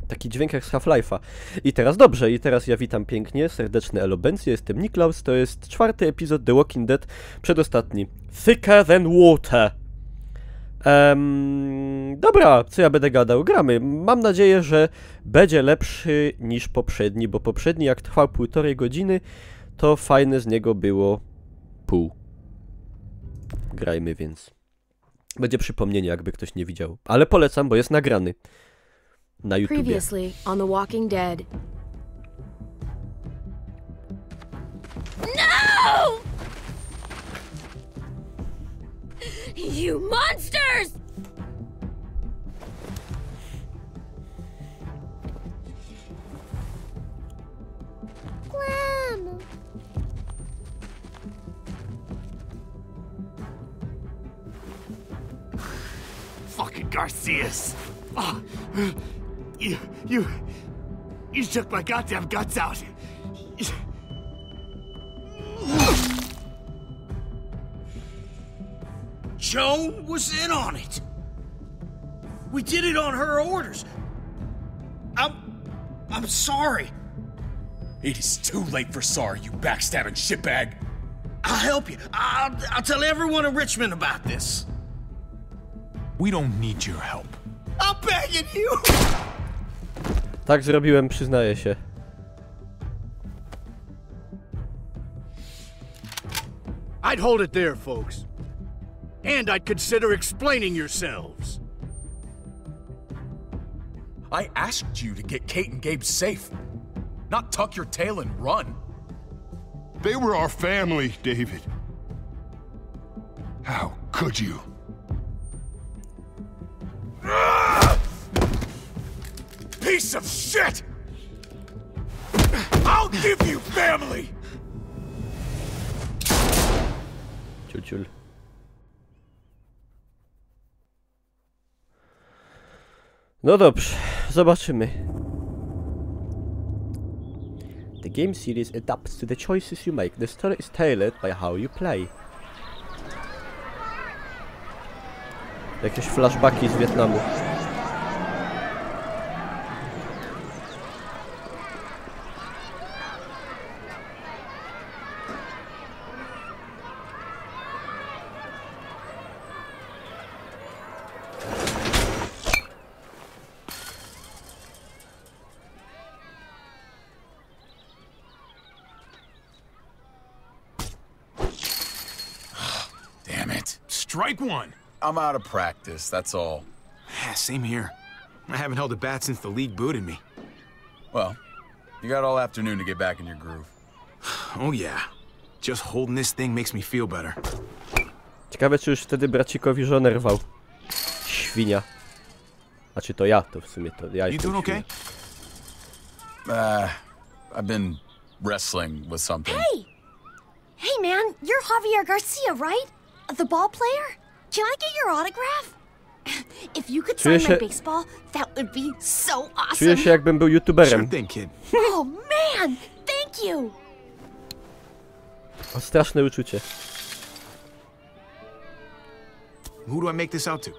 Taki dźwięk jak z Half-Life'a. I teraz dobrze, i teraz ja witam pięknie, serdeczne elobencje, jestem Niklaus, to jest 4. epizod The Walking Dead, przedostatni. Thicker than water. Dobra, co ja będę gadał? Gramy. Mam nadzieję, że będzie lepszy niż poprzedni, bo poprzedni jak trwał 1,5 godziny, to fajne z niego było pół. Grajmy więc. Będzie przypomnienie, jakby ktoś nie widział. Ale polecam, bo jest nagrany. Na YouTubie. Previously on The Walking Dead. No! You monsters! Grandma. Fucking Garcias! Oh, you shook my goddamn guts out. Joan was in on it. We did it on her orders. I'm sorry. It is too late for sorry, you backstabbing shitbag. I'll help you. I'll tell everyone in Richmond about this. We don't need your help. I'm begging you. Tak zrobiłem, przyznaję się. I'd hold it there, folks. And I'd consider explaining yourselves. I asked you to get Kate and Gabe safe, not tuck your tail and run. They were our family, David. How could you? Piece of shit! I'll give you family! Ciul. No dobrze, zobaczymy. The game series adapts to the choices you make. The story is tailored by how you play. Jakieś flashbacki z Wietnamu. Strike one. I'm out of practice, that's all. Same here. I haven't held a bat since the league booted me. Well, you got all afternoon to get back in your groove. Oh yeah. Just holding this thing makes me feel better. Ciekawe, czy już wtedy bracikowi żonę rwał. Świnia. A czy to ja? To w sumie to ja You jestem doing okay? I've been wrestling with something. Hey! Hey man, you're Javier Garcia, right? The ball player? Can I get your autograph? If you could sign my baseball, that would be so awesome. Czuję się, jakbym był youtuberem. Sure thing, kid. Oh man, thank you. O, straszne uczucie. Who do I make this out to?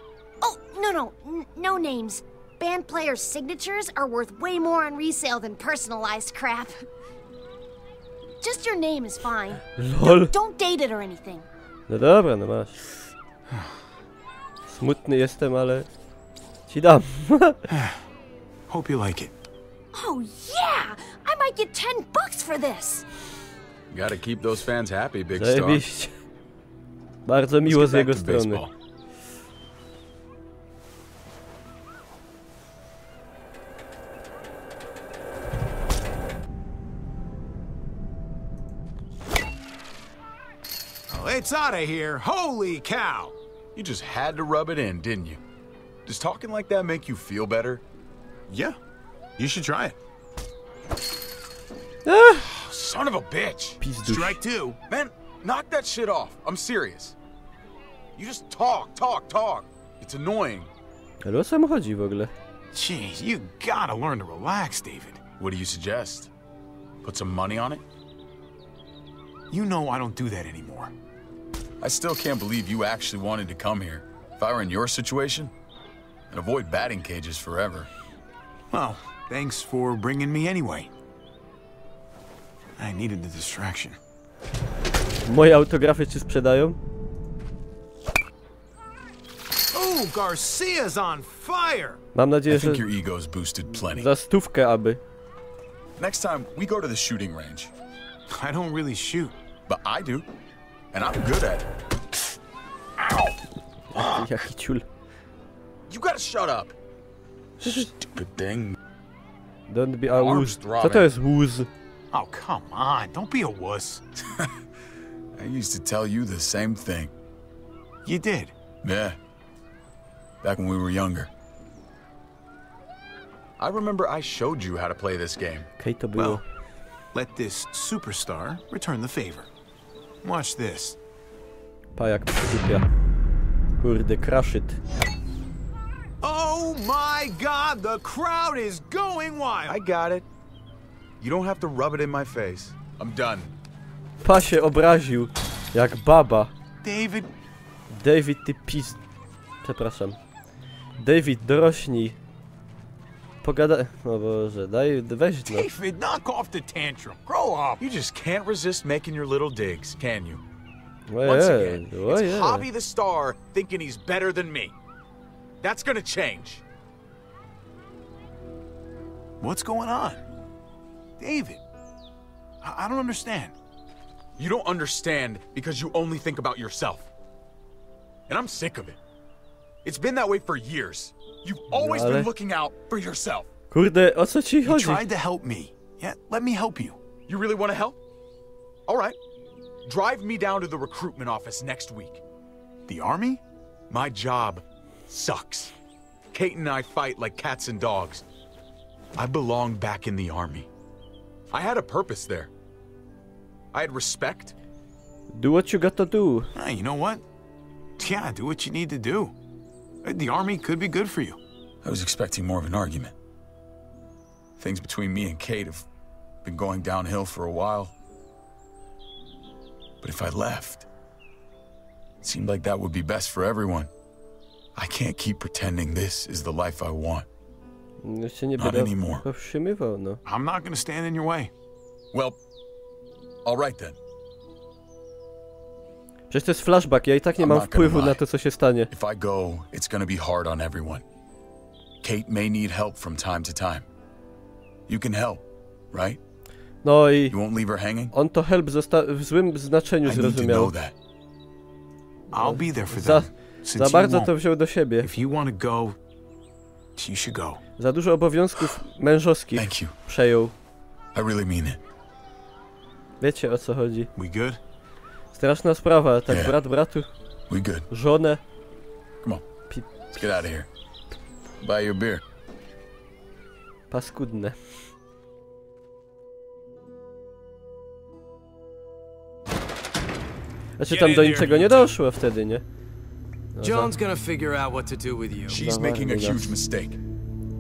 Oh, no names. Band players' signatures are worth way more on resale than personalized crap. Just your name is fine. Lol. Don't date it or anything. No dobra, no masz. Smutny jestem, ale ci dam. Hope you like it. Oh yeah! I might get $10 for this. Gotta keep those fans happy, big star. Zajebiście. Bardzo miło z jego strony. It's out of here. Holy cow. You just had to rub it in, didn't you? Does talking like that make you feel better? Yeah. You should try it. Son of a bitch. Pizduś. Strike two. Man, knock that shit off. I'm serious. You just talk. It's annoying. Ale o co mu chodzi w ogóle? Jeez, you gotta learn to relax, David. What do you suggest? Put some money on it? You know I don't do that anymore. I still can't believe you actually wanted to come here. If I were in your situation, I'd avoid batting cages forever. Well, Thanks for bringing me anyway. I needed the distraction. Moje autografy ci sprzedają? Oh, Garcia's on fire! Mam nadzieję, I że think your ego's boosted plenty. za stówkę aby. Next time, we go to the shooting range. I don't really shoot. But I do. And I'm good at it. Ow! Jaki ciul. You gotta shut up. Stupid thing. Don't be a łuz. Co to jest łuz? Oh, come on. Don't be a wuss. I used to tell you the same thing. You did? Yeah. Back when we were younger. I remember I showed you how to play this game. Okej, to było. Well, let this superstar return the favor. Watch this. Pajak przysypia. Kurde, crush it. Oh my god, the crowd is going wild! I got it. You don't have to rub it in my face. I'm done. Pa się obraził. Jak baba. David. David, ty pis... Przepraszam. David, dorośnij. Pogada... O Boże, weź no. David, knock off the tantrum. Grow up. You just can't resist making your little digs, can you? Ojej, Once again, it's ojej. Hobby the Star thinking he's better than me. That's gonna change. What's going on? David. I don't understand. You don't understand because you only think about yourself. And I'm sick of it. It's been that way for years. You've always been looking out for yourself. Kurde, o co ci You chodzi? tried to help me. Yeah, let me help you. You really want to help? All right. Drive me down to the recruitment office next week. The army? My job sucks. Kate and I fight like cats and dogs. I belong back in the army. I had a purpose there. I had respect. Do what you gotta do. Hey, you know what? Yeah, do what you need to do. The army could be good for you. I was expecting more of an argument. Things between me and Kate have been going downhill for a while. But if I left, it seemed like that would be best for everyone. I can't keep pretending this is the life I want. No się nie Not będę anymore. powstrzymywał, no. I'm not gonna stand in your way. Well, all right then. Przecież to jest flashback, ja i tak nie mam wpływu na to, co się stanie. If I go, it's gonna be hard on everyone. Kate may need help from time to time. You can help, right? No i You won't leave her hanging? on to help w złym znaczeniu I need to zrozumiał. know that. I'll be there for Za, them. Since za you bardzo won't. to wziął do siebie. If you want to go, you should go. Za dużo obowiązków mężowskich Thank you. przejął. I really mean it. Wiecie o co chodzi. We good? Straszna sprawa, tak Yeah. brat bratu, We good. żonę. Come on. Let's get out of here. Buy you a beer. Paskudne. Znaczy tam do niczego nie doszło wtedy, nie? No, Joan's gonna figure out what to do with you. She's making a huge mistake.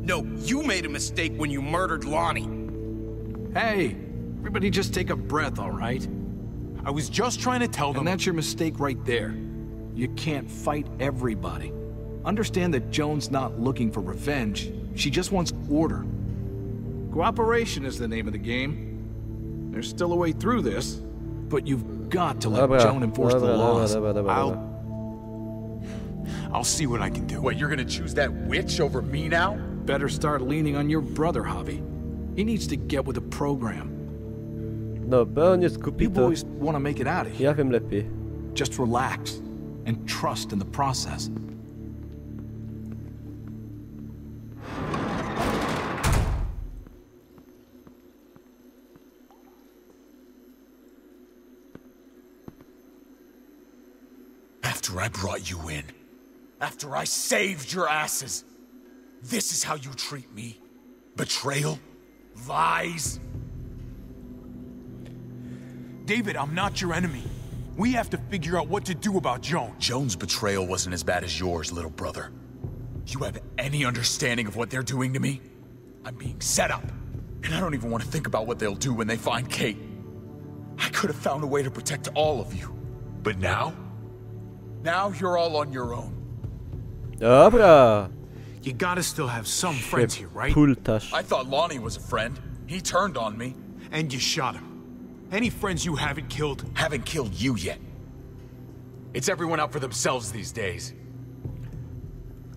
No, you made a mistake when you murdered Lonnie. Hey, everybody just take a breath, all right? I was just trying to tell them. And that's your mistake right there. You can't fight everybody. Understand that Joan's not looking for revenge. She just wants order. Cooperation is the name of the game. There's still a way through this, but you've got to let Joan enforce the laws. I'll see what I can do. What, you're gonna choose that witch over me now? Better start leaning on your brother, Javi. He needs to get with the program. No, bo on jest głupi, You to boys want to make it out of here. ja wiem lepiej. Just relax and trust in the process. After I brought you in, after I saved your asses, this is how you treat me? Betrayal? Lies? David, I'm not your enemy. We have to figure out what to do about Joan. Joan's betrayal wasn't as bad as yours, little brother. You have any understanding of what they're doing to me? I'm being set up, and I don't even want to think about what they'll do when they find Kate. I could have found a way to protect all of you. But now? Now you're all on your own. Dobra. You gotta still have some friends here, right? Pultasz. I thought Lonnie was a friend. He turned on me. And you shot him. Any friends you haven't killed? Haven't killed you yet. It's everyone out for themselves these days.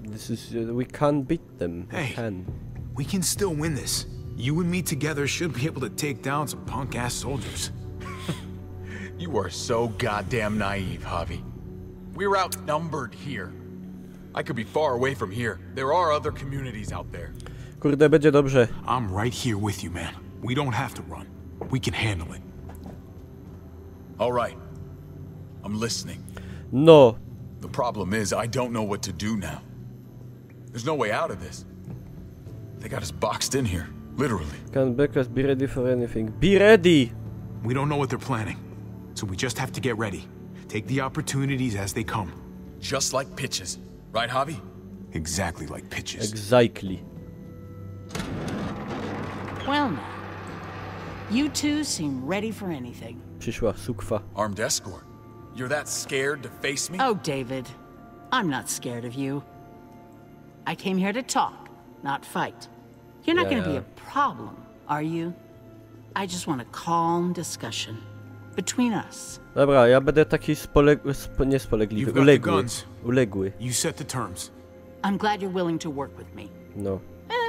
This is... we can't beat them. Hey, we can still win this. You and me together should be able to take down some punk-ass soldiers. You are so goddamn naive, Javi. We're outnumbered here. I could be far away from here. There are other communities out there. Kurde, będzie dobrze. I'm right here with you, man. We don't have to run. We can handle it. All right. I'm listening. No. The problem is, I don't know what to do now. There's no way out of this. They got us boxed in here, literally. Can Beckers be ready for anything? Be ready! We don't know what they're planning, so we just have to get ready. Take the opportunities as they come. Just like pitches. Right, Javi? Exactly like pitches. Exactly. Well now, you two seem ready for anything. Przyszła sukwa. Armed escort. You're that scared to face me? Oh, David, I'm not scared of you. I came here to talk, not fight. You're not gonna be a problem, are you? I just want a calm discussion between us. Dobra, ja będę taki nie spolegliwy, uległy. You set the terms. I'm glad you're willing to work with me. No.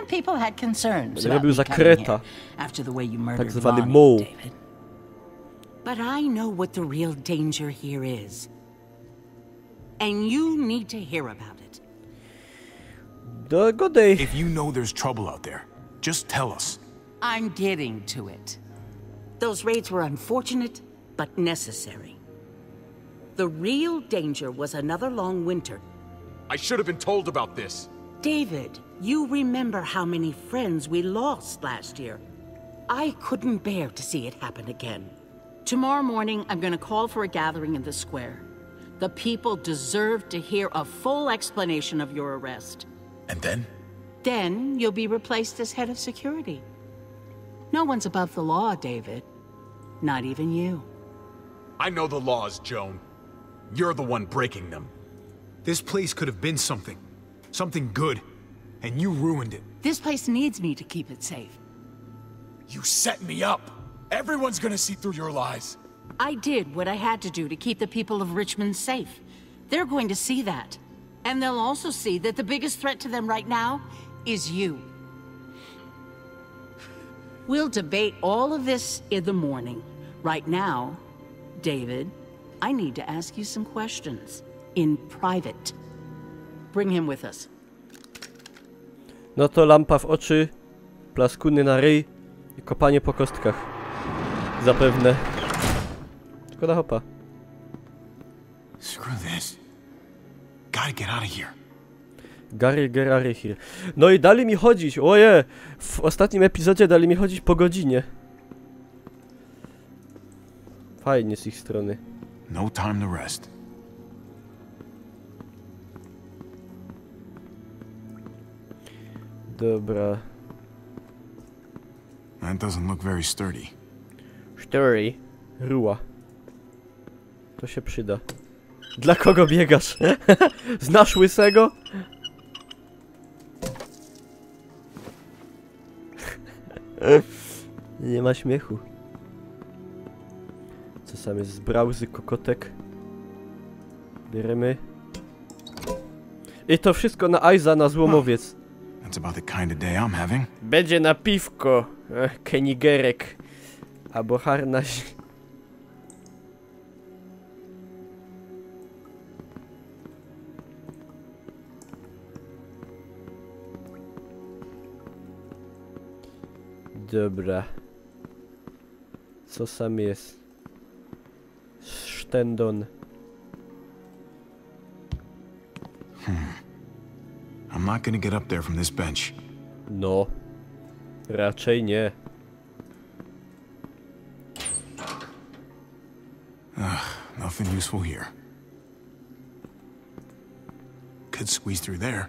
People had concerns Robił za kreta. after the way you murdered Tak zwany Lonnie, moł. David. But I know what the real danger here is. And you need to hear about it. Good day. If you know there's trouble out there, just tell us. I'm getting to it. Those raids were unfortunate, but necessary. The real danger was another long winter. I should have been told about this. David, you remember how many friends we lost last year. I couldn't bear to see it happen again. Tomorrow morning, I'm gonna call for a gathering in the square. The people deserve to hear a full explanation of your arrest. And then? Then you'll be replaced as head of security. No one's above the law, David. Not even you. I know the laws, Joan. You're the one breaking them. This place could have been something. Something good. And you ruined it. This place needs me to keep it safe. You set me up. Everyone's gonna see through your lies. I did what I had to do to keep the people of Richmond safe. They're going to see that. And they'll also see that the biggest threat to them right now is you. We'll debate all of this in the morning. Right now, David, I need to ask you some questions. In private. Bring him with us. No to lampa w oczy, plaskuny na ryj i kopanie po kostkach. Zapewne. Szkoda hopa. Screw this. Gotta get out of here. Gary here. No i dali mi chodzić, oje! W ostatnim epizodzie dali mi chodzić po godzinie. Fajnie z ich strony. No time to rest. Dobra. That doesn't look very sturdy. Sturdy. Ruła. To się przyda. Dla kogo biegasz? Znasz łysego? Nie ma śmiechu. Co sam jest z brauzy kokotek? Bierzemy. I to wszystko na Aiza, na złomowiec. That's about the kind of day I'm having. Będzie na piwko. Kenigerek. Albo harnaś. Dobra. Co sam jest? Sztendon. I'm not gonna get up there from this bench. No. Raczej nie. Nothing useful here. Could squeeze through there.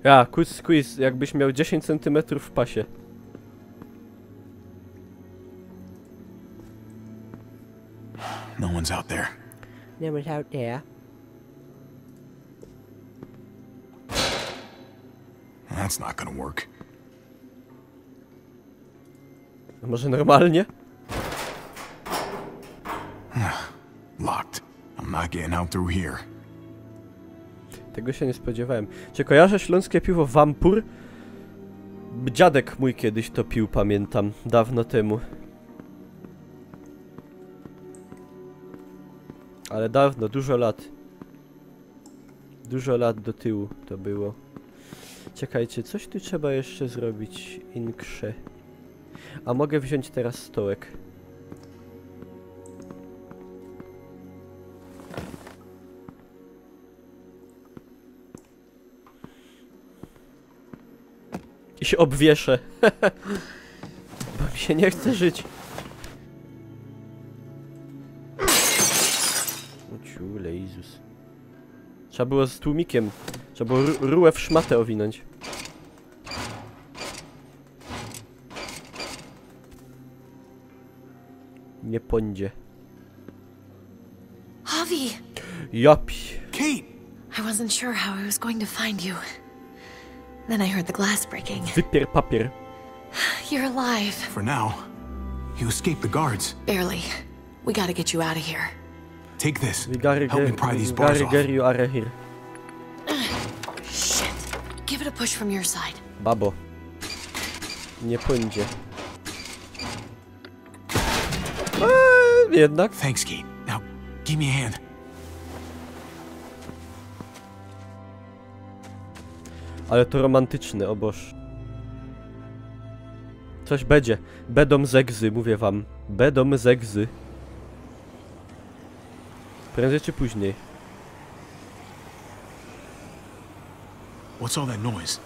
Ja, quiz, jakbyś miał 10 cm w pasie. No one's out there. No one's out there. That's not gonna work. A może normalnie? Locked. I'm not getting out through here. Tego się nie spodziewałem. Czy kojarzę śląskie piwo Wampur? Dziadek mój kiedyś to pił, pamiętam. Dawno temu. Ale dawno, dużo lat. Dużo lat do tyłu to było. Czekajcie, coś tu trzeba jeszcze zrobić. Inkrze. A mogę wziąć teraz stołek. I się obwieszę. Bo mi się nie chce żyć. O ciule, Jezus. Trzeba było z tłumikiem. Trzeba było rułę w szmatę owinąć. Nie pądzie. Javi! Japi. Kate! I wasn't sure how I was going to find you. Then I heard the glass breaking. Wypier papier. You're alive. For now, you escaped the guards. Barely. We gotta get you out of here. Take this. Help me pry these bars off. You are here. Shit. Give it a push from your side. Babo. Nie pędzie. Jednak. Thanks, Kate. Now, give me a hand. Ale to romantyczne, o Boż. Coś będzie. Będą zegzy, mówię wam. Będą zegzy. Prędzej czy później. What's all that noise?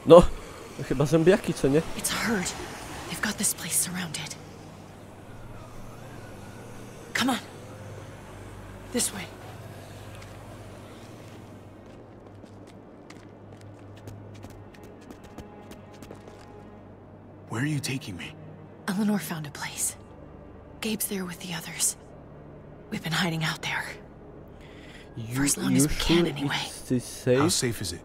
No, to chyba zombiaki, co nie? It's a herd. They've got this place surrounded. Come on. This way. Where are you taking me? Eleanor found a place. Gabe's there with the others. We've been hiding out there. For as long as we can, anyway. How safe is it?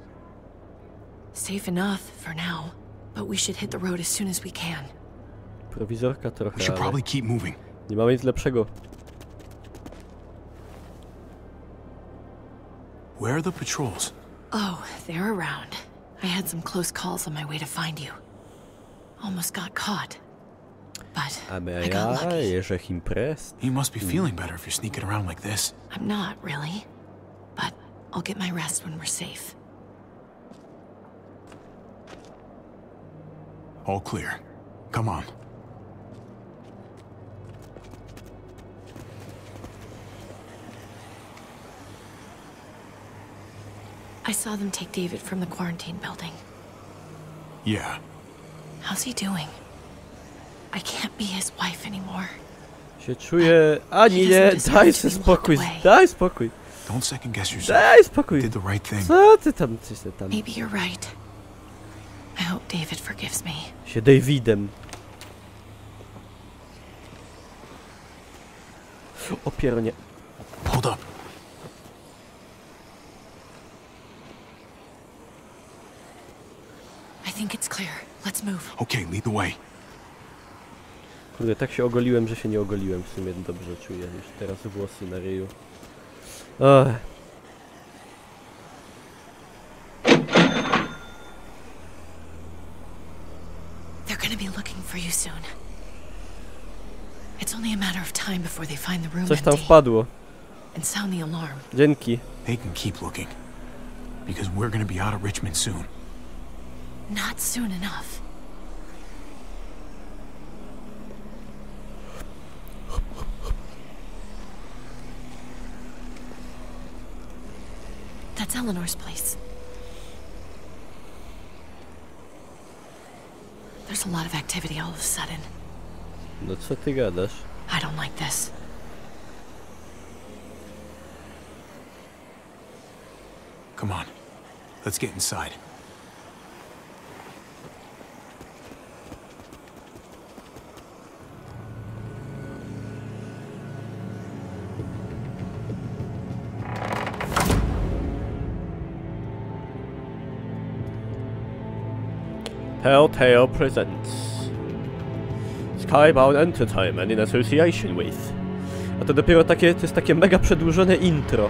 Safe enough for now, but we should hit the road as soon as we can. Prowizorka trochę, We should probably keep moving. Nie mamy nic lepszego. Where are the patrols? Oh, they're around. I had some close calls on my way to find you. Almost got caught. But I got lucky. You must be feeling better if you're sneaking around like this. I'm not, really. But I'll get my rest when we're safe. All clear. Come on. I saw them take David from the quarantine building. Yeah. How's he doing? I can't be his wife anymore. Się czuję... Ani nie, daj sobie spokój, daj spokój. Don't second guess yourself. Daj spokój. Did the right thing. Co ty tam, Maybe you're right. I hope David forgives me. Się Davidem. O Pieronie. Hold up. I think it's clear. Let's move. Okay, lead the way. Kurde, tak się ogoliłem, że się nie ogoliłem. W sumie dobrze czuję. Już teraz włosy na ryju. Ach. They're gonna be looking for you soon. It's only a matter of time before they find the room Coś tam empty. wpadło. And sound the alarm. Dzięki. They can keep looking. Because we're gonna be out of Richmond soon. Not soon enough. That's Eleanor's place. There's a lot of activity all of a sudden. No co ty gadasz? I don't like this. Come on. Let's get inside. Telltale presents Skybound Entertainment in association with. A to dopiero takie, to jest takie mega przedłużone intro.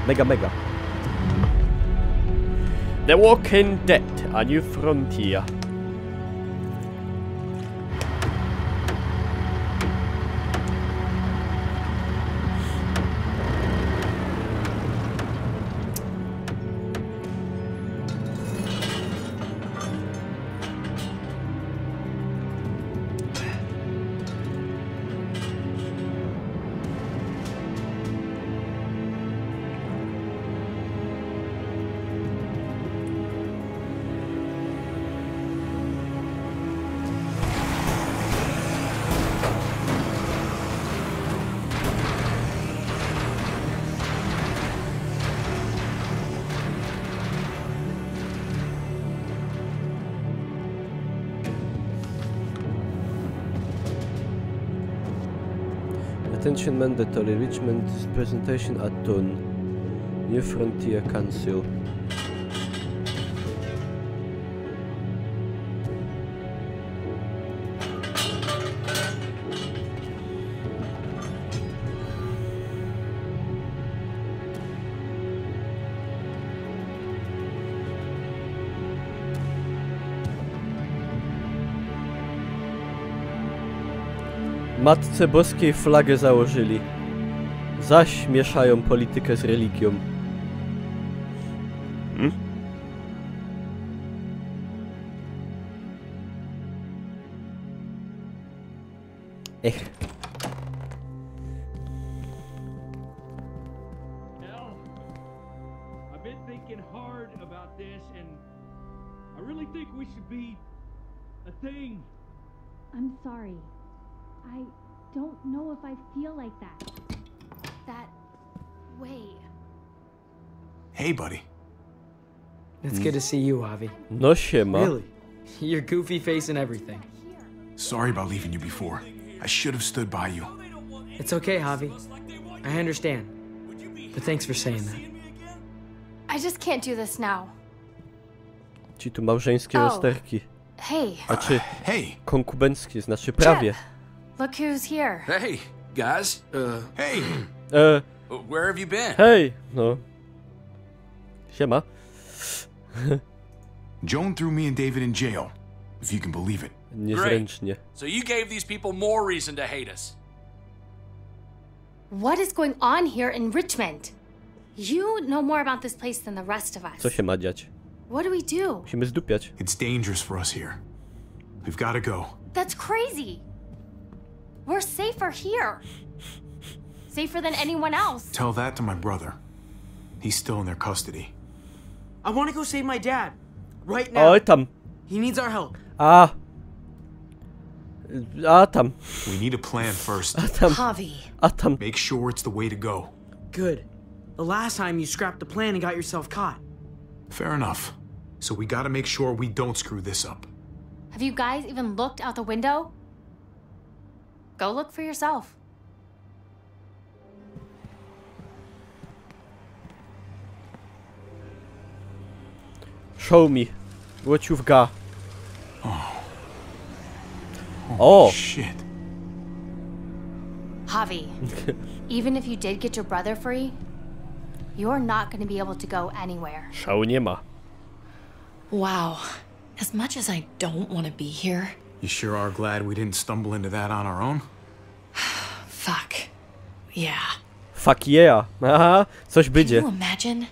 Mega. The Walking Dead, A New Frontier. Attention mandatory, Richmond presentation at dawn. New Frontier Council. Matce Boskiej flagę założyli. Zaś mieszają politykę z religią. I've been thinking hard about this, and I really think we should be a thing. I'm sorry. I don't know if I feel like that. That way. Hey, buddy. It's good to see you, Javi. No siema. Really? Your goofy face and everything. Sorry about leaving you before. I should have stood by you. It's okay, Javi. I understand. But thanks for saying that. I just can't do this now. Ci tu małżeńskie rozterki. Hey. A czy hey. Konkubenckie, znaczy prawie. Look who's here. Hey, guys. Hey. Where have you been? Hej, no. Siema. Joan threw me and David in jail, if you can believe it. Niezręcznie. So you gave these people more reason to hate us. What is going on here in Richmond? You know more about this place than the rest of us. Co się ma dziać? What do we do? Musimy zdupiać. It's dangerous for us here. We've got to go. That's crazy. We're safer here. Safer than anyone else. Tell that to my brother. He's still in their custody. I want to go save my dad. Right now. Oj tam. He needs our help. A tam. We need a plan first. Javi. A tam. Make sure it's the way to go. Good. The last time you scrapped the plan and got yourself caught. Fair enough. So we gotta make sure we don't screw this up. Have you guys even looked out the window? Go look for yourself. Show me what you've got. Oh. Shit. Javi, even if you did get your brother free, you're not going to be able to go anywhere. Szału nie ma. Wow. As much as I don't want to be here. You sure are glad we didn't stumble into that on our own? Fuck. Yeah. Fuck yeah. Aha, coś będzie. Can you imagine?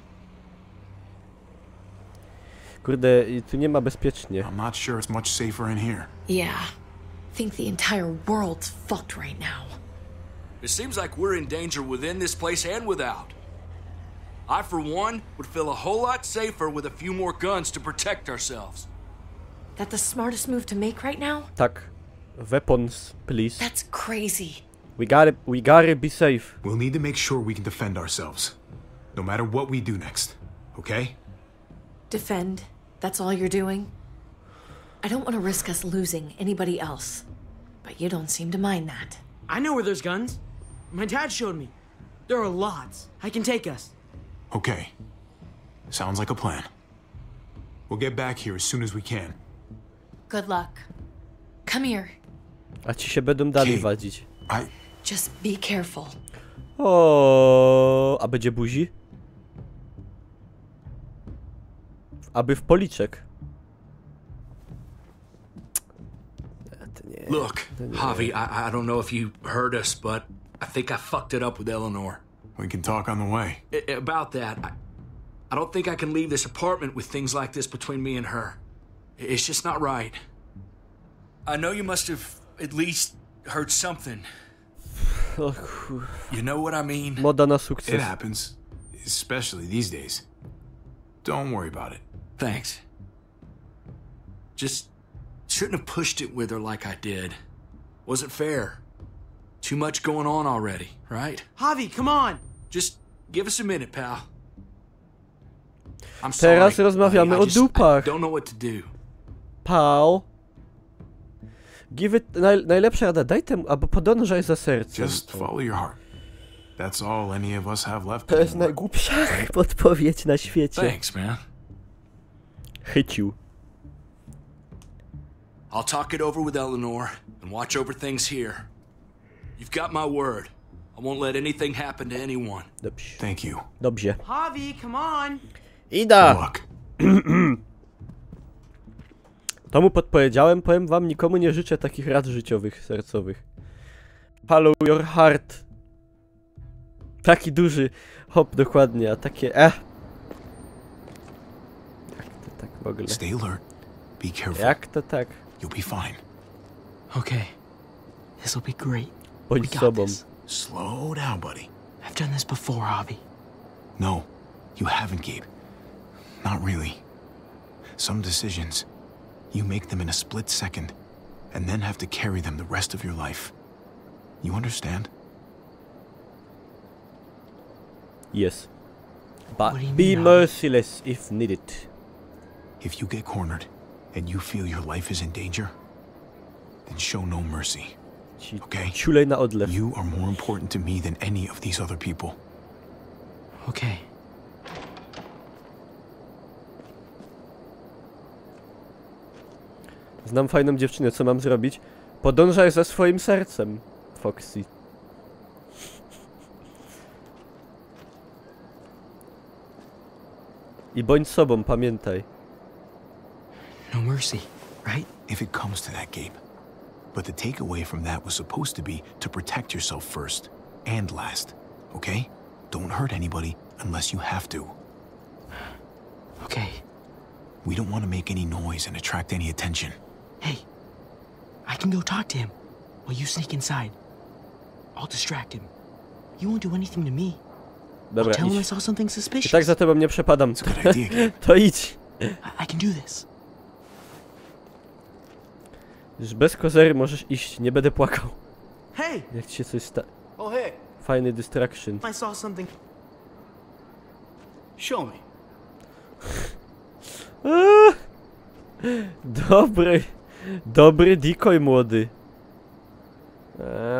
Kurde, tu nie ma bezpiecznie. I'm not sure it's much safer in here. Yeah. I think the entire world's fucked right now. It seems like we're in danger within this place and without. I, for one, would feel a whole lot safer with a few more guns to protect ourselves. That the smartest move to make right now? Tak. Weapons, please. That's crazy. We gotta be safe. We'll need to make sure we can defend ourselves. No matter what we do next. Okay? Defend? That's all you're doing? I don't want to risk us losing anybody else. But you don't seem to mind that. I know where there's guns. My dad showed me. There are lots. I can take us. Okay. Sounds like a plan. We'll get back here as soon as we can. Good luck. Come here. A ci się będą dalej wadzić. Just be careful. O, a będzie buzi? Aby w policzek. Look, Javi, I don't know if you heard us, but I think I fucked it up with Eleanor. We can talk on the way. About that, I don't think I can leave this apartment with things like this between me and her. It's just not right. I know you must have at least heard something. You know what I mean? Moda na sukces. It happens, especially these days. Don't worry about it. Thanks. Just shouldn't have pushed it with her like I did. Wasn't fair. Too much going on already, right? Javi, come on! Just give us a minute, pal. I'm sorry. Teraz rozmawiamy o dupach. I don't know what to do. Pal. Give it... Najlepsza rada, daj temu, albo podążaj za sercem. Just follow your heart. That's all any of us have left. To jest najgłupsza podpowiedź na świecie. Thanks, man. Chycił. I'll talk it over with Eleanor and watch over things here. You've got my word. I won't let anything happen to anyone. Dobrze. Thank you. Dobrze. Javi, come on! Ida! To mu podpowiedziałem, powiem wam, nikomu nie życzę takich rad życiowych, sercowych. Follow your heart. Taki duży hop, dokładnie, a takie Jak to tak w ogóle? Stay alert. Be careful. Jak to tak? You'll be fine. Okay. This'll be great. Bądź sobą. Slow down, buddy. I've done this before, Javi. No, you haven't, Gabe. Not really. Some decisions, you make them in a split second, and then have to carry them the rest of your life. You understand? Yes. But be merciless if needed. If you get cornered, and you feel your life is in danger, then show no mercy. Okay? Ciulej na odlew. You are more important to me than any of these other people. Okay. Znam fajną dziewczynę, co mam zrobić? Podążaj za swoim sercem, Foxy. I bądź sobą, pamiętaj. No mercy, right? If it comes to that, Gabe. But the takeaway from that was supposed to be to protect yourself first and last, okay? Don't hurt anybody unless you have to. Okay. We don't want to make any noise and attract any attention. Hey, I can go talk to him while you sneak inside. I'll distract him. You won't do anything to me. Dobra, tell him I idź. saw something suspicious. I tak za tobą nie przepadam. Good idea. To idź. I can do this. Już bez kozery możesz iść, nie będę płakał. Hey! Jak ci się coś Oh hey. Fajny distraction. I saw something. Show me. Dobry decoy, młody.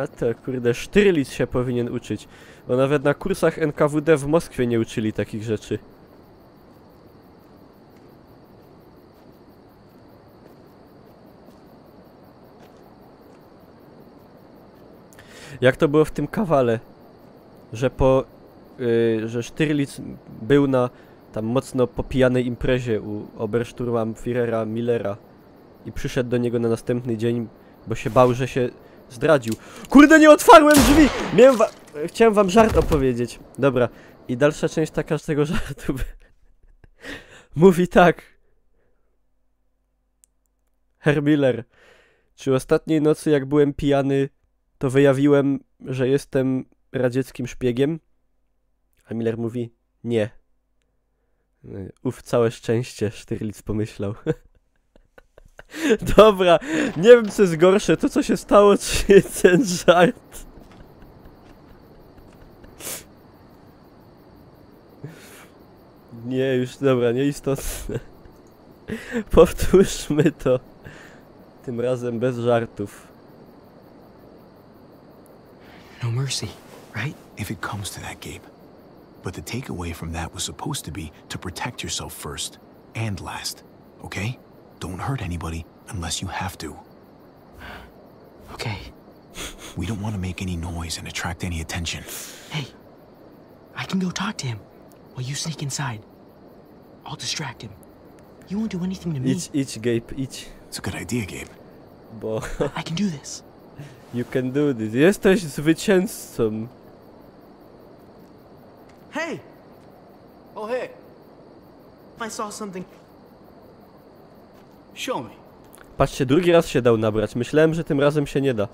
A to kurde, Sztyrlic się powinien uczyć. Bo nawet na kursach NKWD w Moskwie nie uczyli takich rzeczy. Jak to było w tym kawale? Że że Sztyrlic był na tam mocno popijanej imprezie u Obersturmführera Millera i przyszedł do niego na następny dzień, bo się bał, że się zdradził. Kurde, nie otwarłem drzwi! Chciałem wam żart opowiedzieć. Dobra, i dalsza część taka z tego żartu mówi tak. Herr Miller, czy ostatniej nocy, jak byłem pijany, to wyjawiłem, że jestem radzieckim szpiegiem? A Miller mówi, nie. Całe szczęście, Sztyrlic pomyślał. Dobra, nie wiem, co jest gorsze, to co się stało, czy ten żart. Nie, już dobra, nieistotne. Powtórzmy to. Tym razem bez żartów. No mercy, right? If it comes to that, Gabe, But the takeaway from that was supposed to be to protect yourself first and last, okay? Don't hurt anybody unless you have to. Okay. We don't want to make any noise and attract any attention. Hey, I can go talk to him while you sneak inside. I'll distract him. You won't do anything to me. Idź, Gabe, idź. It's a good idea, Gabe. Bo... I can do this. You can do this. Jesteś zwycięzcą. Hey! Oh, hey. I saw something. Show me. Patrzcie, drugi raz się dał nabrać. Myślałem, że tym razem się nie da.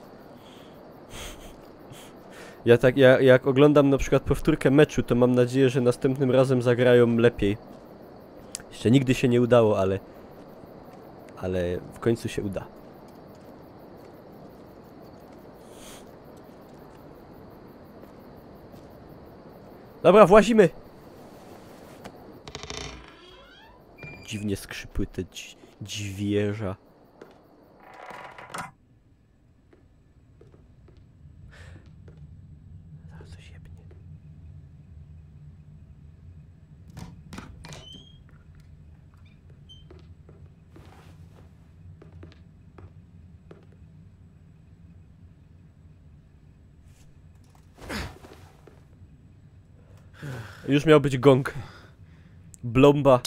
Jak oglądam na przykład powtórkę meczu, to mam nadzieję, że następnym razem zagrają lepiej. Jeszcze nigdy się nie udało, ale w końcu się uda. Dobra, włazimy! Dziwnie skrzypły te dźwierza. Zaraz coś jebnie. Już miał być gong. Blomba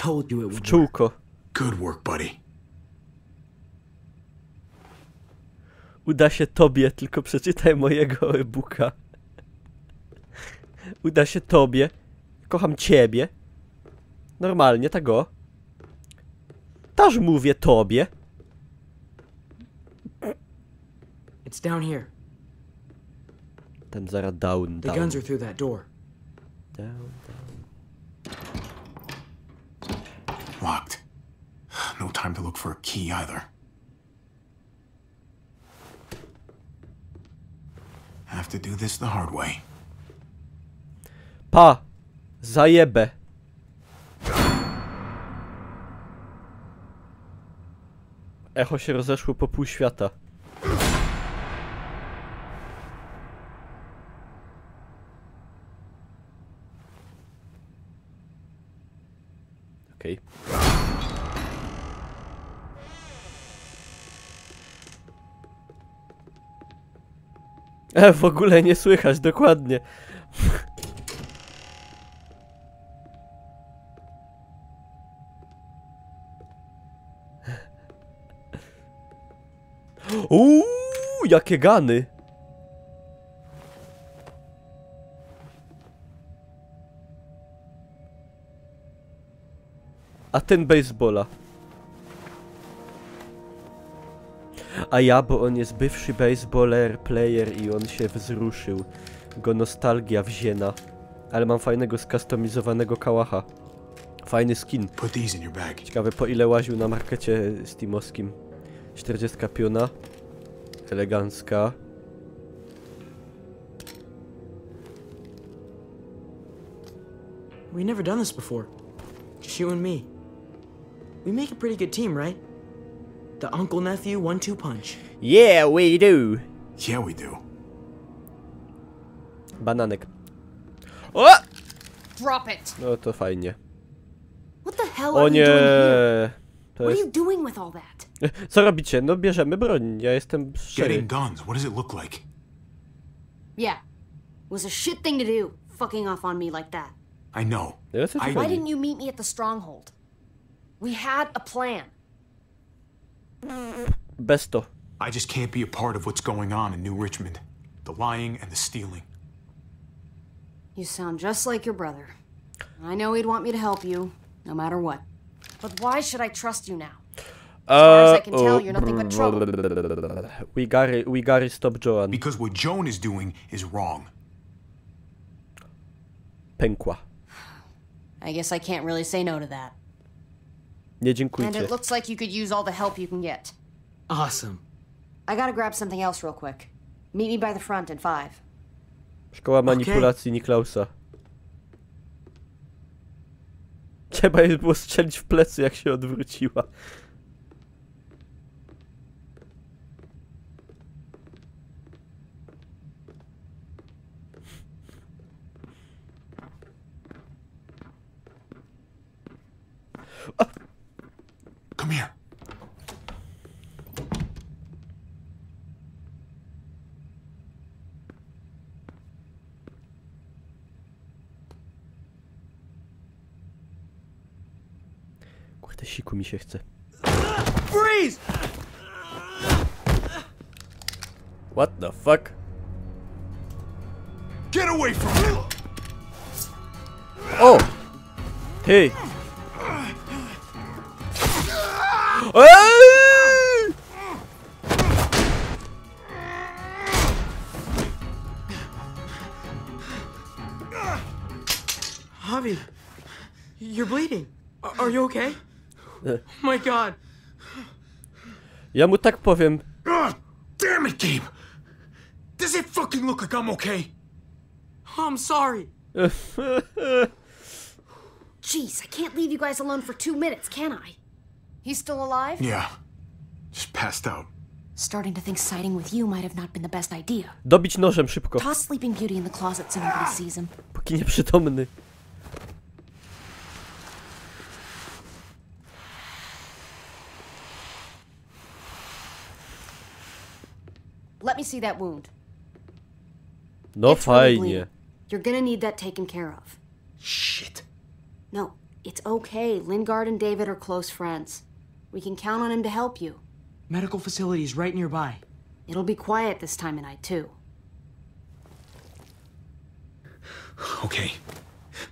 w czółko. Good work, buddy. Uda się tobie, tylko przeczytaj mojego e-booka. Uda się tobie. Kocham ciebie. Normalnie, tak o. Też mówię tobie. It's down here. Tam zaraz down. The guns are through that door. Down. Locked. No time to look for a key either. Have to do this the hard way. Pa! Zajebę. Echo się rozeszło po pół świata. Okej. W ogóle nie słychać, dokładnie. Jakie gany! A ten baseballa. A ja, bo on jest bywszy baseballer, player i on się wzruszył. Go nostalgia wzięna. Ale mam fajnego skustomizowanego kałacha. Fajny skin. Ciekawe, po ile łaził na markecie steamowskim. 40 piona. Elegancka. We've never done this before. Just you and me. We make a pretty good team, right? The uncle-nephew 1-2 punch. Yeah, we do. Yeah, we do. Bananek. O! Drop it. No to fajnie. What the hell O are you doing here? To What are jest... you doing with all that? Co robicie? No bierzemy broń. Ja jestem szczery. Getting guns. What does it look like? Yeah. It was a shit thing to do, fucking off on me like that. I know. Why didn't you meet me at the stronghold? We had a plan. Besto. I just can't be a part of what's going on in New Richmond. The lying and the stealing. You sound just like your brother. I know he'd want me to help you, no matter what. But why should I trust you now? As far as I can tell, you're nothing but trouble. We gotta stop Joan. Because what Joan is doing is wrong. Pękła. I guess I can't really say no to that. Nie dziękujcie. And it looks like you could use all the help you can get. Awesome. I gotta grab something else real quick. Meet me by the front at 5. Szkoła manipulacji Niklausa. Trzeba jej było strzelić w plecy, jak się odwróciła. Te siku mi się chce. Freeze! What the fuck? Get away from him! O! Ty! Javi, you're bleeding. Are you okay? Oh my God. Ja mu tak powiem. God damn it, Gabe! Does it fucking look like I'm okay? I'm sorry. Jeez, I can't leave you guys alone for 2 minutes, can I? He's still alive? Yeah. Just passed out. Starting to think siding with you might have not been the best idea. Dobić nożem szybko. Toss Sleeping Beauty in the closet so nobody sees him. Póki nieprzytomny. Let me see that wound. No It's really fajnie. bleeding. You're gonna need that taken care of. Shit. No, it's okay. Lingard and David are close friends. We can count on him to help you. Medical facility is right nearby. It'll be quiet this time of night, too. Okay,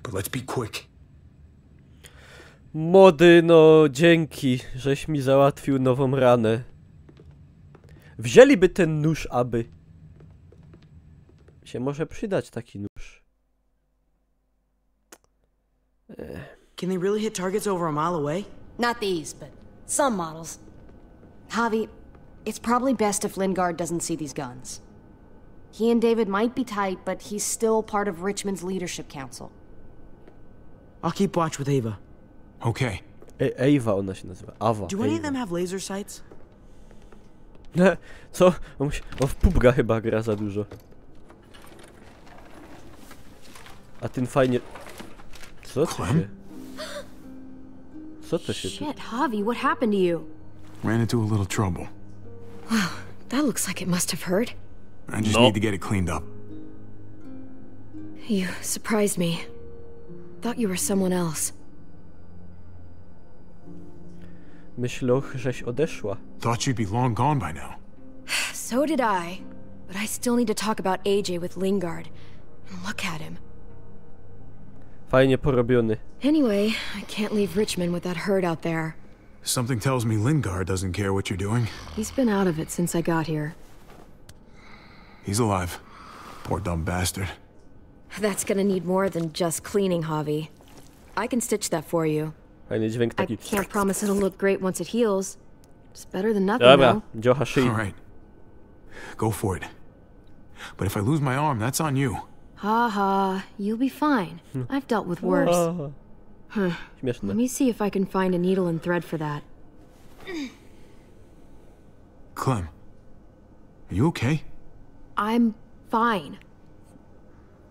but let's be quick. Młody, no dzięki, żeś mi załatwił nową ranę. Wzięliby ten nóż, aby się może przydać taki nóż. Can they really hit targets over a mile away? Not these, but some models. Javi, it's probably best if Lingard doesn't see these guns. He and David might be tight, but he's still part of Richmond's leadership council. I'll keep watch with Ava. Okay. Ewa ona się nazywa. Awa. Do any of them have laser sights? Co? On w PUBG'a chyba gra za dużo. A ten fajnie... Co to się... Co to się tu... Shit, Javi, what happened to you? Ran into a little trouble. Wow, that looks like it must have hurt. I just need to get it cleaned up. You surprised me. Thought you were someone else. Myślał, żeś odeszła. Thought you'd be long gone by now. So did I. But I still need to talk about AJ with Lingard. Look at him. Fajnie porobiony. Anyway, I can't leave Richmond with that herd out there. Something tells me Lingard doesn't care what you're doing. He's been out of it since I got here. He's alive. Poor dumb bastard. That's gonna need more than just cleaning, Javi. I can stitch that for you. Fajny dźwięk I taki. can't promise it'll look great once it heals. It's better than nothing, Dobra, though. dziocha szyi. All right. Go for it. But if I lose my arm, that's on you. Ha ha, you'll be fine. I've dealt with worse. Śmieszne. Let me see if I can find a needle and thread for that. Clem, are you okay? I'm fine.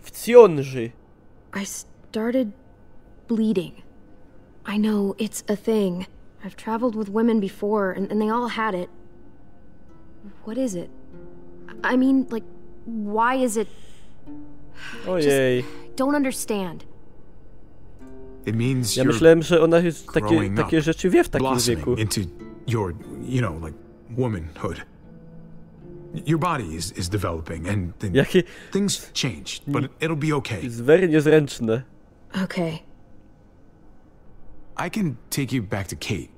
W ciąży. I started bleeding. I know, it's a thing. I've traveled with women before, and they all had it. What is it? I mean, like, why is it... Ojej. Don't understand. It means Ja you're myślałem, że ona jest growing takie up, rzeczy wie w takim blossoming wieku. into your, you know, like, womanhood. Your body is developing, and then Jakie... things change, but it'll be okay. Jest very niezręczne. Okay. I can take you back to Kate.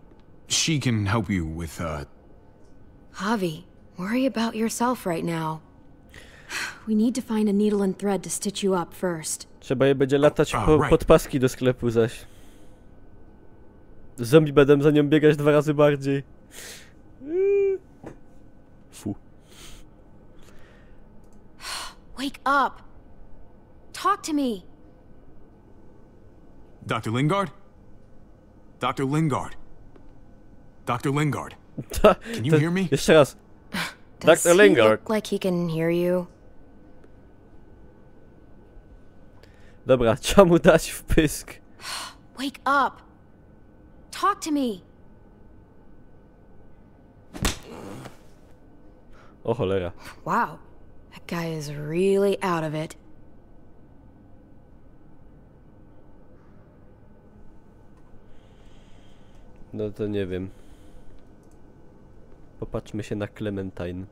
She can help you with, Javi, worry about yourself right now. We need to find a needle and thread to stitch you up first. Trzeba je będzie latać right. pod paski do sklepu zaś. Zombie będą za nią biegać 2 razy bardziej. Fu. Wake up! Talk to me! Dr. Lingard? Dr. Lingard? Dr. Lingard? Can you hear me? Jeszcze raz. Does Dr. he Lingard. look like he can hear you? Dobra, trzeba mu dać w pysk. Wake up! Talk to me! O cholera. Wow, that guy is really out of it. No to nie wiem. Popatrzmy się na Clementine.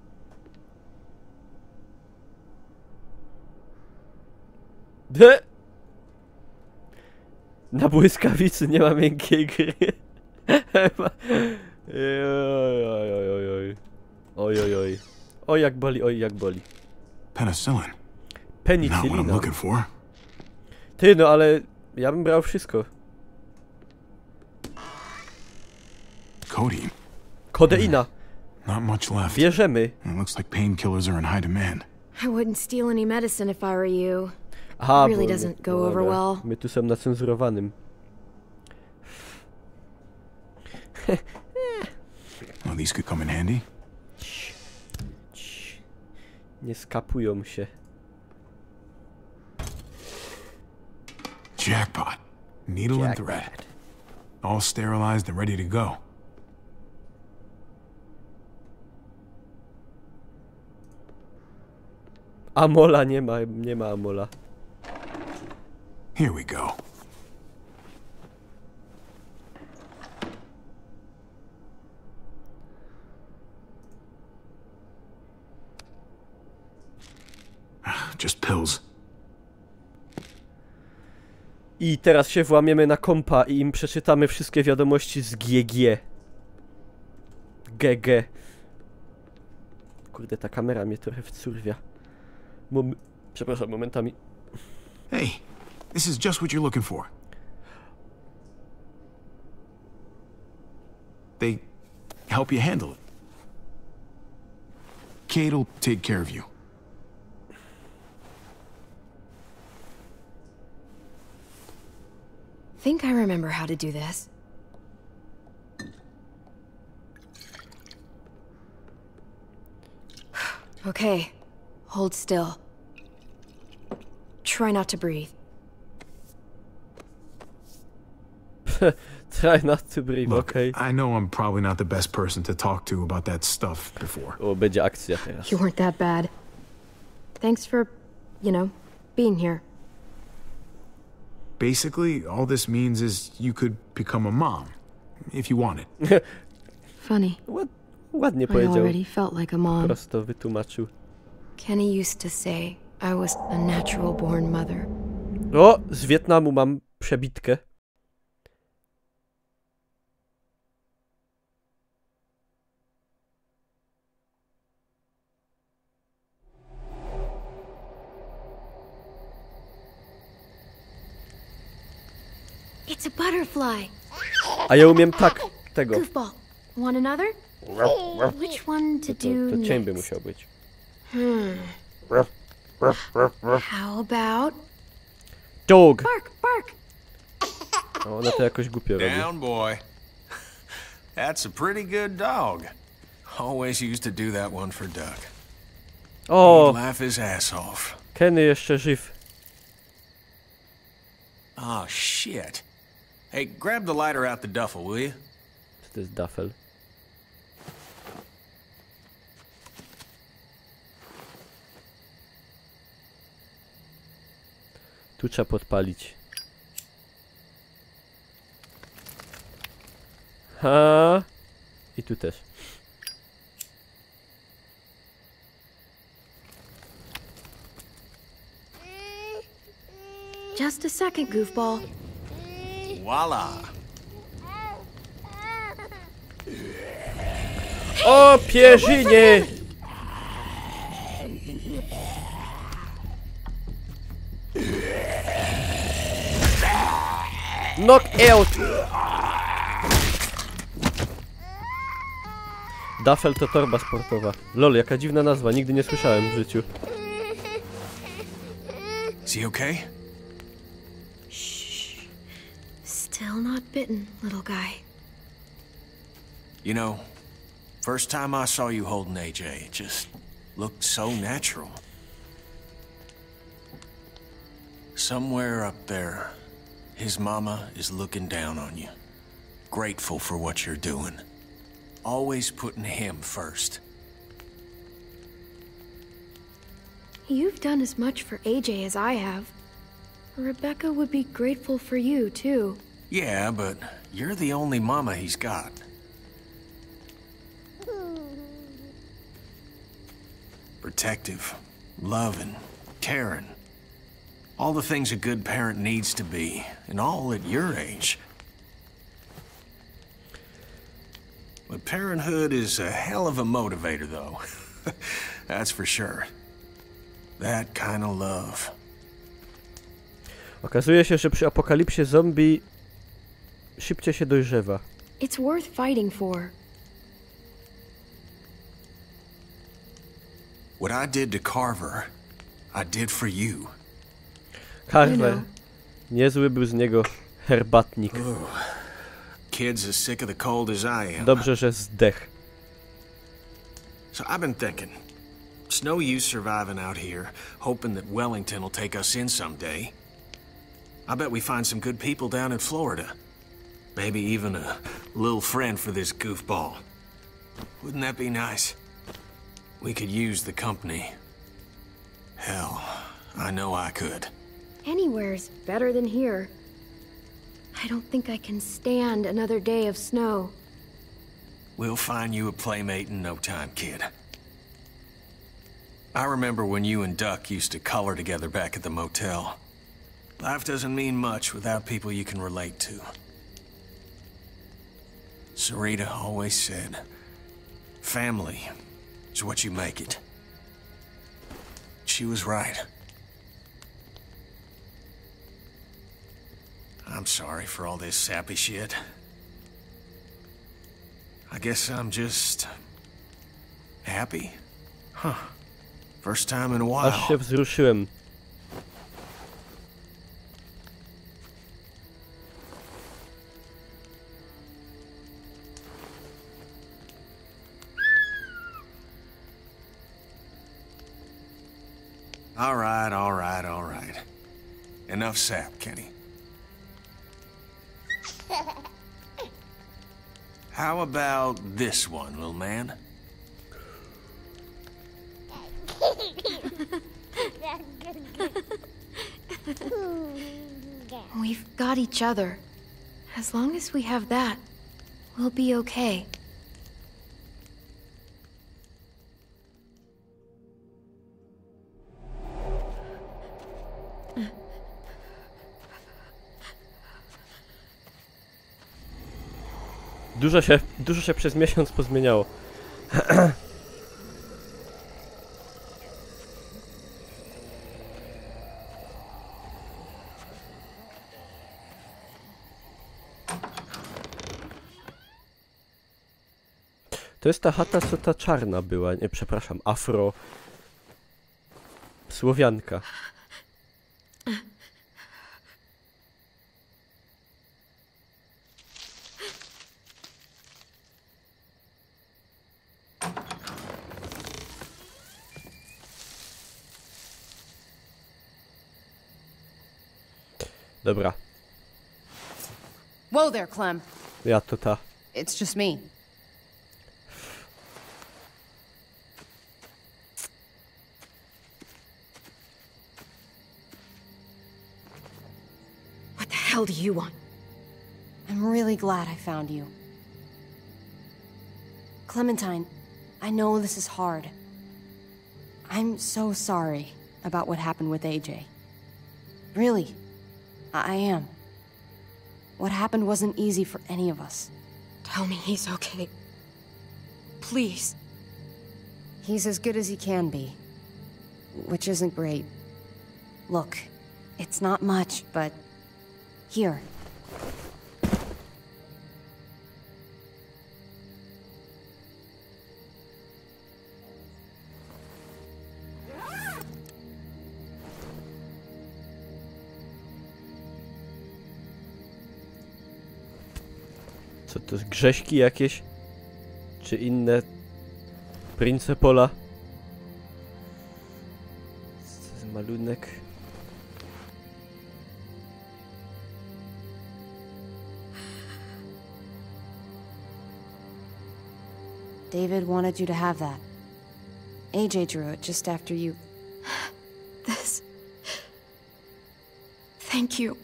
Na błyskawicy nie ma miękkiej gry. Oj. Oj jak boli, oj jak boli. Penicillin. Penicillina. Ty, no ale ja bym brał wszystko. Codeine. Kodeina. Not much left. Bierzemy. It looks like painkillers are in high demand. I wouldn't steal any medicine if I were you. Aha, It really doesn't go over well. My tu są na cenzurowanym. Well, these could come in handy. Nie skapują się. Jackpot. Needle and thread. All sterilized and ready to go. Amola nie ma amola. Here we go. Just pills. I teraz się włamiemy na kompa i im przeczytamy wszystkie wiadomości z GG. GG. Kurde, ta kamera mnie trochę wcurwia. Przepraszam, momentami. Hey, this is just what you're looking for. They help you handle it. Kate'll take care of you. Think I remember how to do this. Okay, hold still. Try not to breathe. Try not to breathe, Look, okay. I know I'm probably not the best person to talk to about that stuff before. O, będzie akcja teraz. You weren't that bad. Thanks for, you know, being here. Basically, all this means is you could become a mom, if you wanted. Funny. Ładnie I powiedział. already felt like a mom. Prosto wytłumaczył. Kenny used to say I was a natural born mother. O, z Wietnamu mam przebitkę. It's a butterfly. A ja umiem tak tego. Goofball. Want another? Which one to do To cień by next? musiał być. How about Dog. bark, bark? O, no to jakoś głupio robi. Down, boy. That's a pretty good dog. Always used to do that one for Duck. O, He'd laugh his ass off. Kenny jeszcze żyw. Oh, shit. Hey, grab the lighter out the duffel, will you? Co to jest duffel? Tu trzeba podpalić. Ha! I tu też. Just a second, goofball. Voila. O, pierzynie! Knock out! Duffel to torba sportowa. Lol, jaka dziwna nazwa, nigdy nie słyszałem w życiu. Is he okay? Still not bitten, little guy. You know, first time I saw you holding AJ, it just looked so natural. Somewhere up there, his mama is looking down on you. Grateful for what you're doing. Always putting him first. You've done as much for AJ as I have. Rebecca would be grateful for you, too. Yeah, but you're the only mama he's got. Protective, loving, caring. All the things a good parent needs to be, and all at your age. But parenthood is a hell of a motivator, though. That's for sure. That kind of love. Okazuje się, że przy apokalipsie zombie szybciej się dojrzewa. It's worth fighting for. What I did to Carver, I did for you. Carver. Niezły był z niego herbatnik. Kid's as sick of the cold as I am. Dobrze, że zdech. So I've been thinking, it's no use surviving out here, hoping that Wellington will take us in someday. I bet we find some good people down in Florida. Maybe even a little friend for this goofball. Wouldn't that be nice? We could use the company. Hell, I know I could. Anywhere's better than here. I don't think I can stand another day of snow. We'll find you a playmate in no time, kid. I remember when you and Duck used to color together back at the motel. Life doesn't mean much without people you can relate to. Sarita always said, family is what you make it. She was right. I'm sorry for all this sappy shit. I guess I'm just happy. Huh. First time in a while. Aż się wzruszyłem. All right. Enough sap, Kenny. How about this one, little man? We've got each other. As long as we have that, we'll be okay. Dużo się przez miesiąc pozmieniało. To jest ta chata, co ta czarna była. Nie, przepraszam, afro... Słowianka. Dobra. Whoa there, Clem. Ja to ta. It's just me. What the hell do you want? I'm really glad I found you. Clementine, I know this is hard. I'm so sorry about what happened with AJ. Really, I am. What happened wasn't easy for any of us. Tell me he's okay. Please. He's as good as he can be, which isn't great. Look, it's not much, but here. Co to jest? Grześki jakieś? Czy inne Prince Pola? Co jest malunek? David wanted you to have that. AJ drew it just after you... This... Thank you.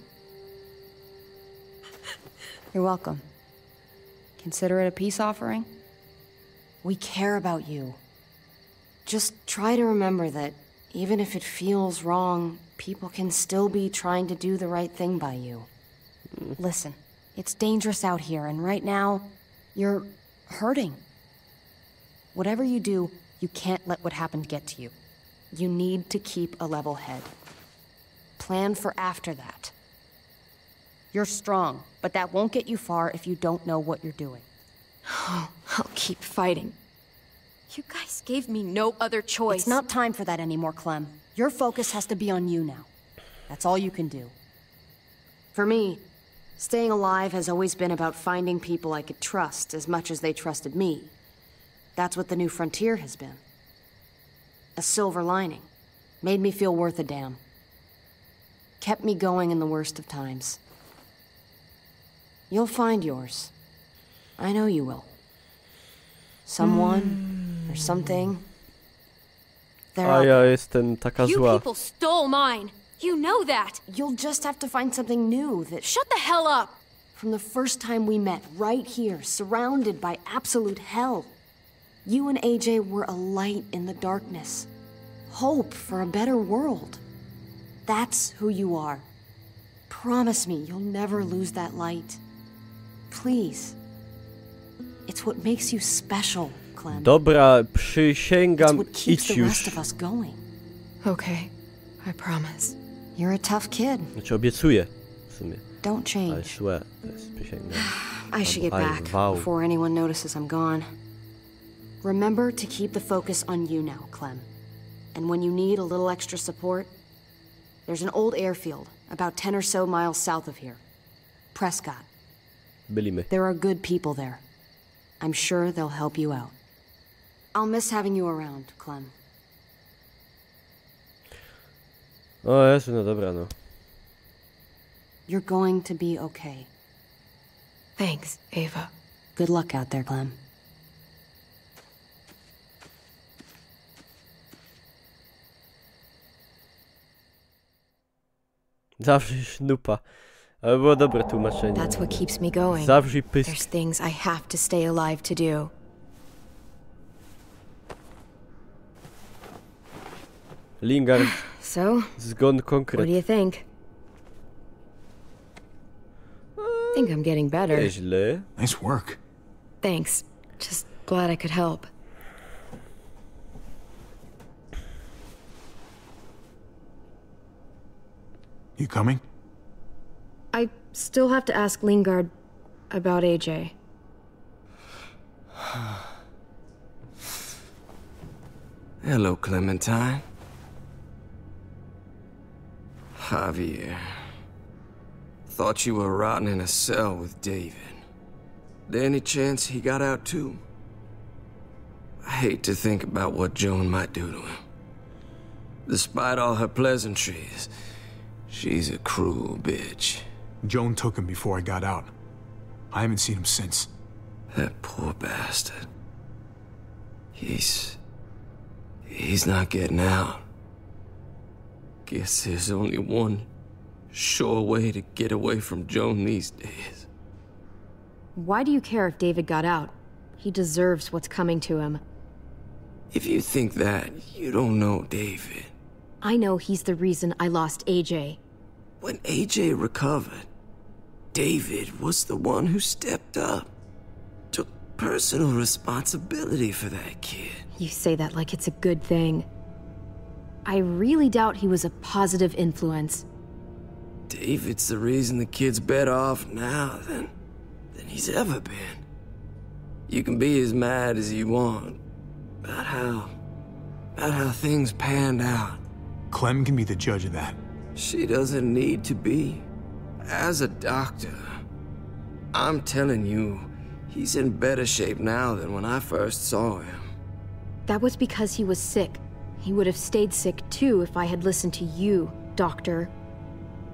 You're welcome. Consider it a peace offering? We care about you. Just try to remember that even if it feels wrong, people can still be trying to do the right thing by you. Listen, it's dangerous out here, and right now, you're hurting. Whatever you do, you can't let what happened get to you. You need to keep a level head. Plan for after that. You're strong, but that won't get you far if you don't know what you're doing. Oh, I'll keep fighting. You guys gave me no other choice. It's not time for that anymore, Clem. Your focus has to be on you now. That's all you can do. For me, staying alive has always been about finding people I could trust as much as they trusted me. That's what the new frontier has been. A silver lining. Made me feel worth a damn. Kept me going in the worst of times. You'll find yours. I know you will. Someone or something. A ja jestem taka You zła. people stole mine. You know that. You'll just have to find something new that... Shut the hell up! From the first time we met, right here, surrounded by absolute hell. You and AJ were a light in the darkness. Hope for a better world. That's who you are. Promise me you'll never lose that light. Please. It's what makes you special, Clem. Dobra, przysięgam, It's what keeps idź the już. rest of us going. Okay, I promise. You're a tough kid. Znaczy obiecuję, w sumie. Don't change. I swear, to jest przysięgam. I should get back vow. before anyone notices I'm gone. Remember to keep the focus on you now, Clem. And when you need a little extra support, there's an old airfield about 10 or so miles south of here. Prescott. Byliśmy. There are good people there. I'm sure they'll help you out. I'll miss having you around, Clem. O Jezu, no dobra, no. You're going to be okay. Thanks, Ava. Good luck out there, Clem. Zawrzyj sznupa. Ale było dobre tłumaczenie. That's what keeps me going. Zawrzyj pysk. There's things I have to stay alive to do. Lingard. So, Zgon konkret. what do you think? Think I'm getting better. Nieźle. Nice work. Thanks. Just glad I could help. You coming? I still have to ask Lingard about AJ. Hello, Clementine. Javier. Thought you were rotting in a cell with David. There any chance he got out too? I hate to think about what Joan might do to him. Despite all her pleasantries, she's a cruel bitch. Joan took him before I got out. I haven't seen him since. That poor bastard. He's not getting out. Guess there's only one sure way to get away from Joan these days. Why do you care if David got out? He deserves what's coming to him. If you think that, you don't know David. I know he's the reason I lost AJ. When AJ recovered, David was the one who stepped up. Took personal responsibility for that kid. You say that like it's a good thing. I really doubt he was a positive influence. David's the reason the kid's better off now than he's ever been. You can be as mad as you want about how things panned out. Clem can be the judge of that. She doesn't need to be. As a doctor, I'm telling you, he's in better shape now than when I first saw him. That was because he was sick. He would have stayed sick too if I had listened to you, Doctor.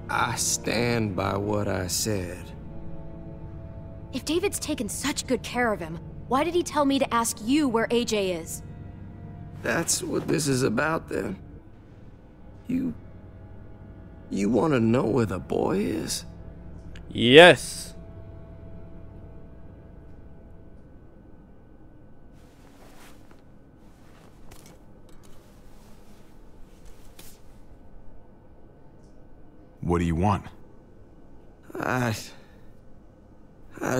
I stand by what I said. If David's taken such good care of him, why did he tell me to ask you where AJ is? That's what this is about, then. You want to know where the boy is? Yes. What do you want? I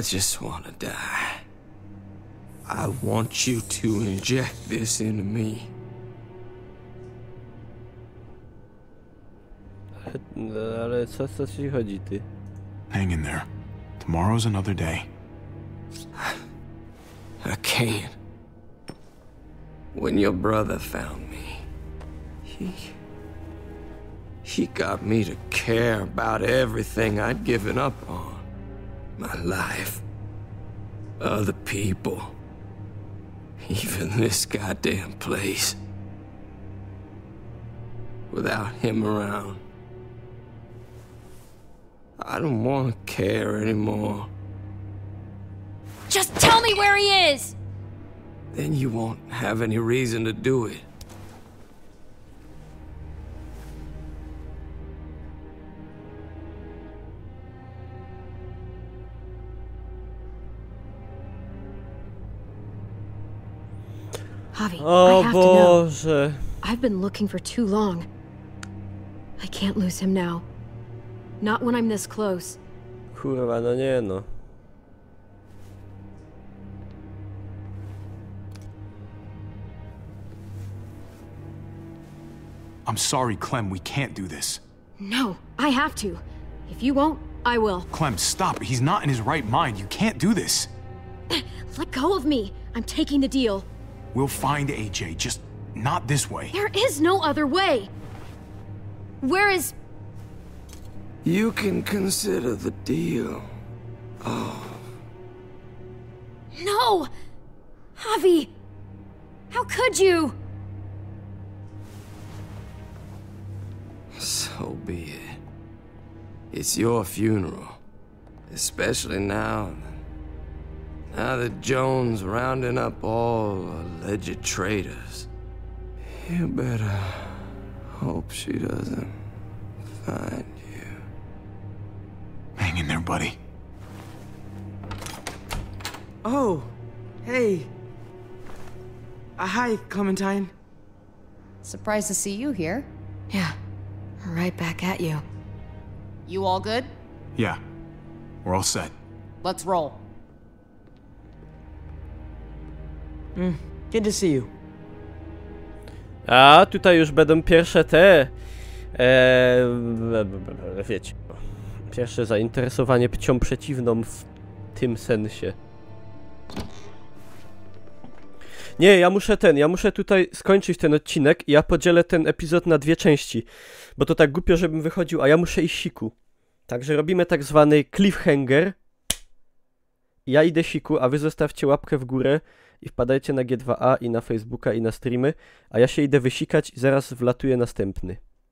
just want to die. I want you to inject this into me. Ale co ci chodzi, ty? Hang in there. Tomorrow's another day. I can't. When your brother found me, he got me to care about everything I'd given up on. My life. Other people. Even this goddamn place. Without him around, I don't want to care anymore. Just tell me where he is! Then you won't have any reason to do it. Javi, O I have Boże. to know. I've been looking for too long. I can't lose him now. Not when I'm this close. Kurwa, no nie no. I'm sorry, Clem, we can't do this. No, I have to. If you won't, I will. Clem, stop. He's not in his right mind. You can't do this. Let go of me. I'm taking the deal. We'll find AJ, just not this way. There is no other way. Where is... You can consider the deal. Oh. No! Javi! How could you? So be it. It's your funeral. Especially now that Joan's rounding up all alleged traitors. You better hope she doesn't find you. Hang in there, buddy. Oh, hey. Hi, Clementine. Surprised to see you here. Yeah, right back at you. You all good? Yeah, we're all set. Let's roll. Good to see you. A tutaj już będą pierwsze te... wiecie. Pierwsze zainteresowanie płcią przeciwną w tym sensie. Nie, ja muszę tutaj skończyć ten odcinek i ja podzielę ten epizod na 2 części. Bo to tak głupio, żebym wychodził, a ja muszę iść siku. Także robimy tak zwany cliffhanger. Ja idę siku, a wy zostawcie łapkę w górę i wpadajcie na G2A i na Facebooka i na streamy, a ja się idę wysikać i zaraz wlatuję następny.